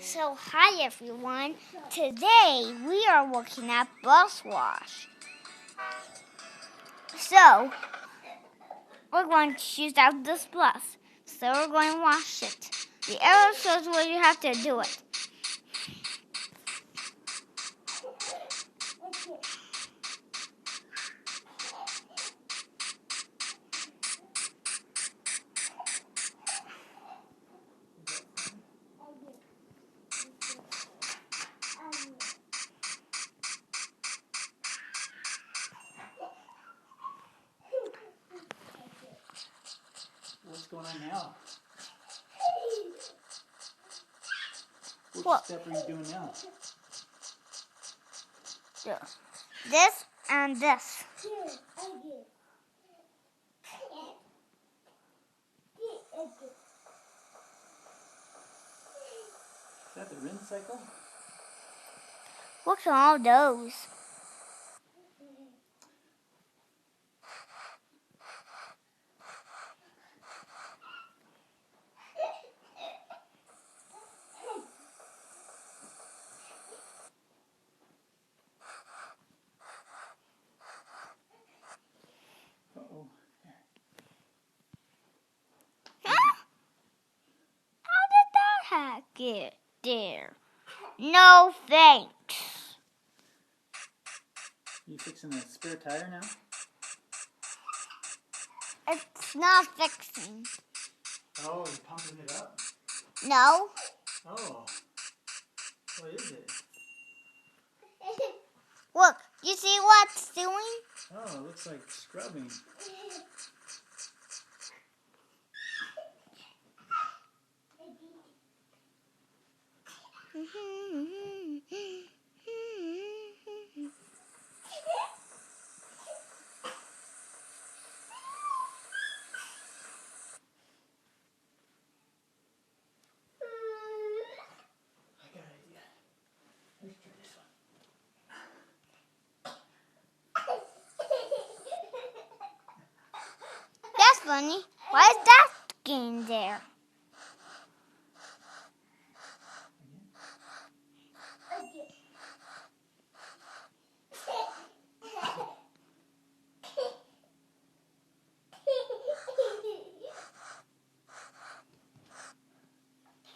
So hi everyone, today we are looking at bus wash. So we're going to choose out this bus. So we're going to wash it. The arrow shows where you have to do it. What's going on now? What? Step are you doing now? This and this. Is that the rinse cycle? Look at all those. Uh-oh. How did that get there? No thanks. You fixing a spare tire now? It's not fixing. Oh, you're pumping it up? No. Oh. What is it? Look, you see what it's doing? Oh, it looks like scrubbing. I got an idea. Let's try this one. That's funny. Why is that getting there?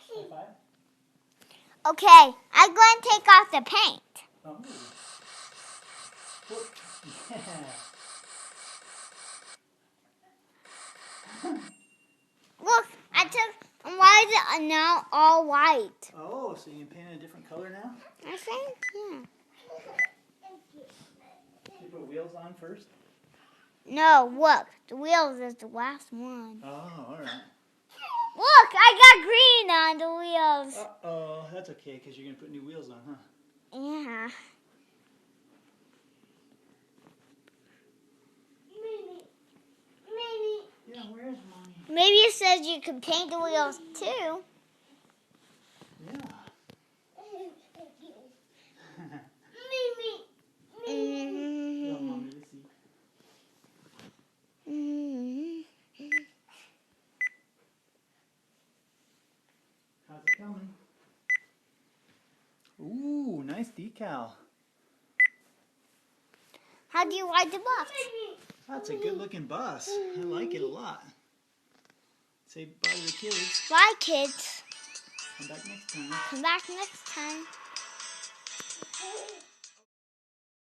High five? Okay, I'm going to take off the paint. Oh. Whoop. Yeah. Look, I took. Why is it now all white? Oh, so you can paint it a different color now? I think, yeah. You put wheels on first? No, look, the wheels is the last one. Oh, alright. Look, I got green on the wheels. Uh-oh, that's okay, because you're going to put new wheels on, huh? Yeah. Yeah, where's Mommy? Maybe it says you can paint the wheels too. Yeah. You want Mommy to see? How's it coming? Ooh, nice decal. How do you ride the bus? That's a good looking bus. I like it a lot. Say bye to the kids. Bye, kids. Come back next time. Come back next time.